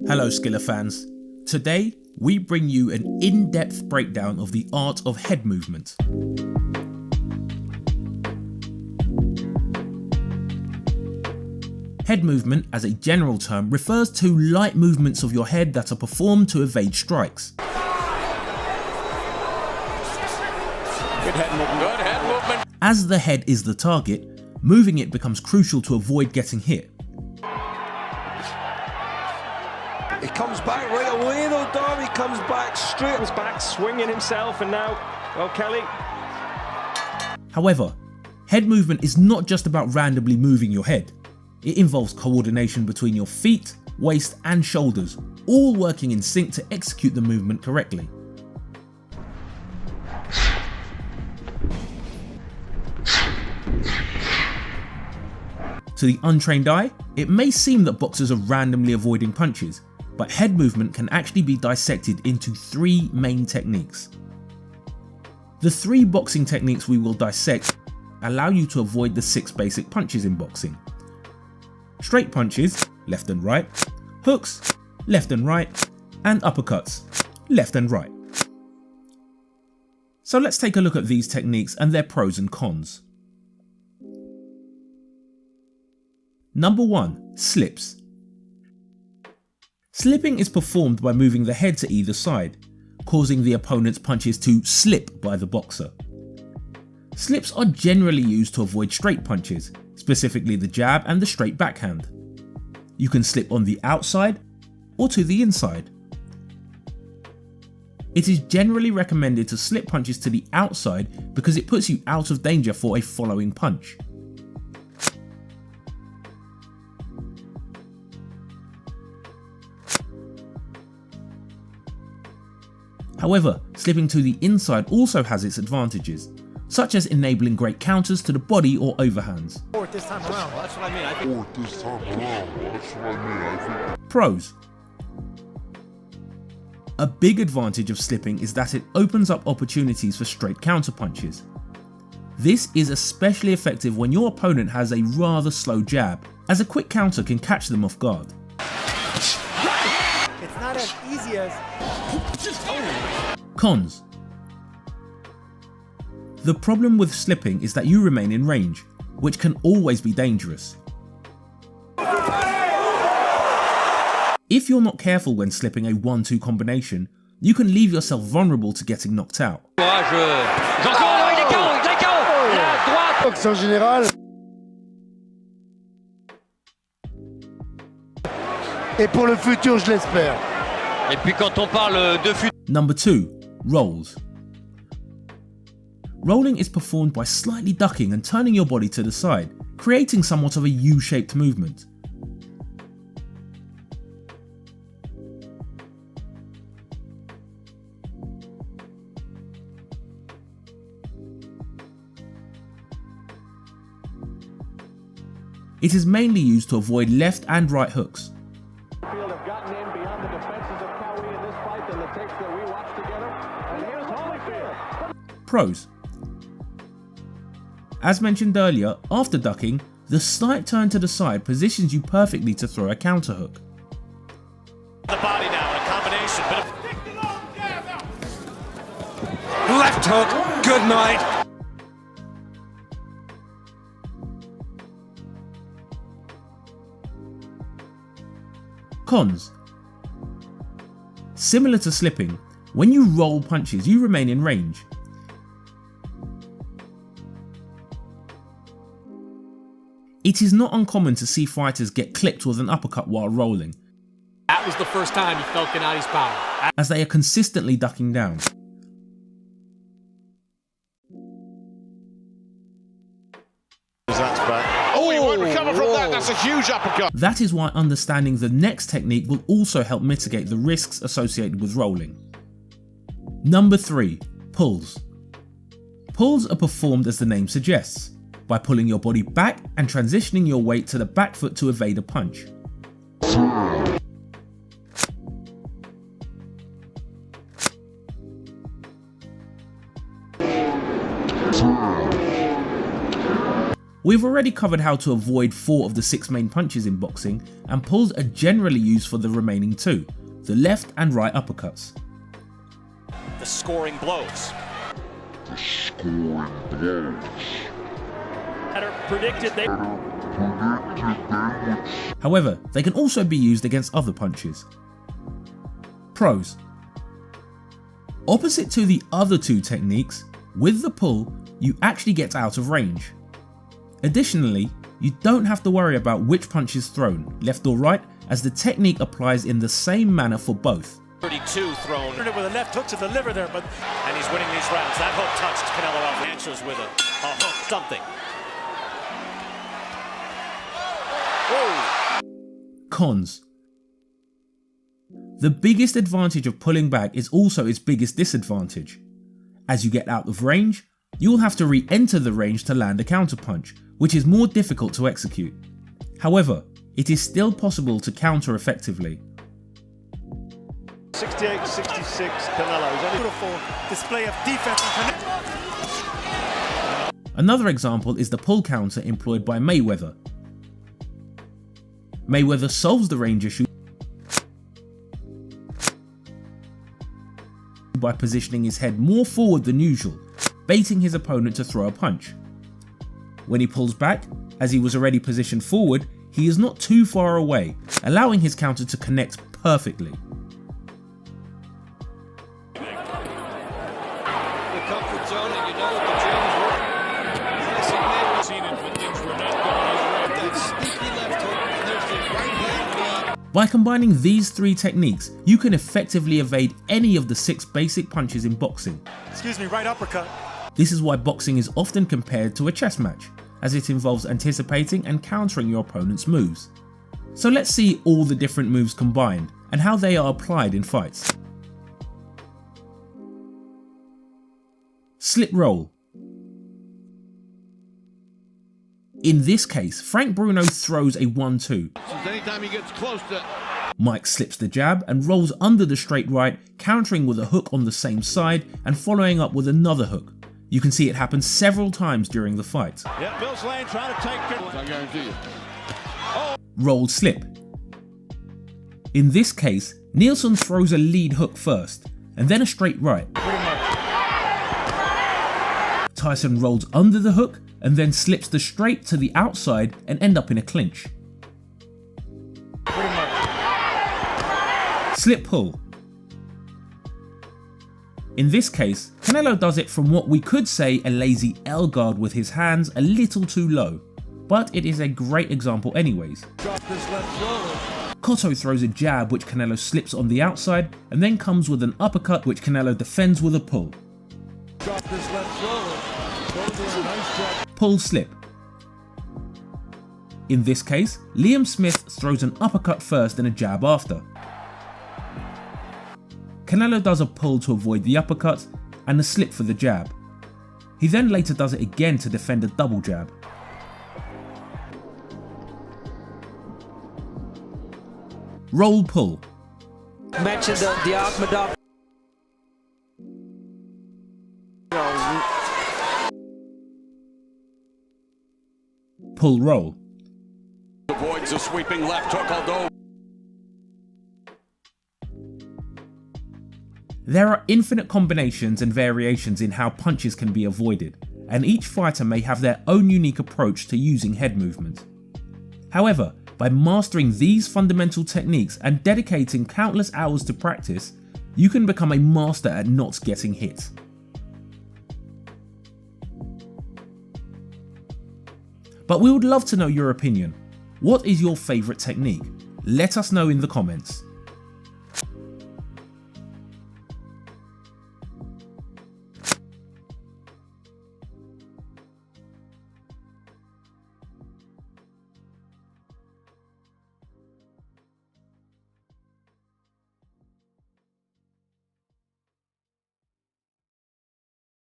Hello Skiller fans. Today we bring you an in-depth breakdown of the art of head movement. Head movement, as a general term, refers to light movements of your head that are performed to evade strikes. Good head movement. Good head movement. As the head is the target, moving it becomes crucial to avoid getting hit. He comes back right away though, Dom. He comes back straight. Comes back swinging himself, and now, well, Kelly. However, head movement is not just about randomly moving your head. It involves coordination between your feet, waist and shoulders, all working in sync to execute the movement correctly. To the untrained eye, it may seem that boxers are randomly avoiding punches, but head movement can actually be dissected into three main techniques. The three boxing techniques we will dissect allow you to avoid the 6 basic punches in boxing. Straight punches, left and right, hooks, left and right, and uppercuts, left and right. So let's take a look at these techniques and their pros and cons. Number 1. Slips. Slipping is performed by moving the head to either side, causing the opponent's punches to slip by the boxer. Slips are generally used to avoid straight punches, specifically the jab and the straight backhand. You can slip on the outside or to the inside. It is generally recommended to slip punches to the outside because it puts you out of danger for a following punch. However, slipping to the inside also has its advantages, such as enabling great counters to the body or overhands. This time around. Well, that's what I mean. Pros. A big advantage of slipping is that it opens up opportunities for straight counter punches. This is especially effective when your opponent has a rather slow jab, as a quick counter can catch them off guard. It's not as easy as... Cons. The problem with slipping is that you remain in range, which can always be dangerous. If you're not careful when slipping a 1-2 combination, you can leave yourself vulnerable to getting knocked out. Et pour le futur, je l'espère. Et puis quand on parle de futur. Number 2. Rolls. Rolling is performed by slightly ducking and turning your body to the side, creating somewhat of a U-shaped movement. It is mainly used to avoid left and right hooks. Pros. As mentioned earlier, after ducking, the slight turn to the side positions you perfectly to throw a counter hook. The body now, a combination, but left hook, good night. Cons. Similar to slipping, when you roll punches, you remain in range. It is not uncommon to see fighters get clipped with an uppercut while rolling. That was the first time he felt Gennadi's power. As they are consistently ducking down. That's back. Oh, he won't recover from that. That's a huge uppercut. That is why understanding the next technique will also help mitigate the risks associated with rolling. Number 3. Pulls. Pulls are performed as the name suggests, by pulling your body back and transitioning your weight to the back foot to evade a punch. We've already covered how to avoid 4 of the 6 main punches in boxing, and pulls are generally used for the remaining 2, the left and right uppercuts. The scoring blows. However, they can also be used against other punches. Pros. Opposite to the other 2 techniques, with the pull, you actually get out of range. Additionally, you don't have to worry about which punch is thrown, left or right, as the technique applies in the same manner for both. 32 thrown. With a left hook to the liver there, but And he's winning these rounds. That hook touched Canelo off. Answers with a hook, something. Whoa. Cons. The biggest advantage of pulling back is also its biggest disadvantage. As you get out of range, you'll have to re-enter the range to land a counterpunch, which is more difficult to execute. However, it is still possible to counter effectively. 68-66, Canelo's. beautiful display of defense. Another example is the pull counter employed by Mayweather. Mayweather solves the range issue by positioning his head more forward than usual, baiting his opponent to throw a punch. When he pulls back, as he was already positioned forward, he is not too far away, allowing his counter to connect perfectly. By combining these 3 techniques, you can effectively evade any of the 6 basic punches in boxing. Excuse me, right uppercut. This is why boxing is often compared to a chess match, as it involves anticipating and countering your opponent's moves. So let's see all the different moves combined and how they are applied in fights. Slip roll. In this case, Frank Bruno throws a 1-2. Anytime he gets close to... Mike slips the jab and rolls under the straight right, countering with a hook on the same side and following up with another hook. You can see it happen several times during the fight. Yeah, Bill Slane trying to take it. I guarantee you. Roll slip. In this case, Nielsen throws a lead hook first, and then a straight right. Tyson rolls under the hook and then slips the straight to the outside and end up in a clinch. Slip pull. In this case, Canelo does it from what we could say a lazy L guard with his hands a little too low, but it is a great example anyways. Cotto throws a jab which Canelo slips on the outside and then comes with an uppercut which Canelo defends with a pull. Pull slip. In this case, Liam Smith throws an uppercut first and a jab after. Canelo does a pull to avoid the uppercut and a slip for the jab. He then later does it again to defend a double jab. Roll pull. Mentioned the Akhmadov. Pull roll. Avoids a sweeping left hook, although there are infinite combinations and variations in how punches can be avoided, and each fighter may have their own unique approach to using head movement. However, by mastering these fundamental techniques and dedicating countless hours to practice, you can become a master at not getting hit. But we would love to know your opinion. What is your favourite technique? Let us know in the comments.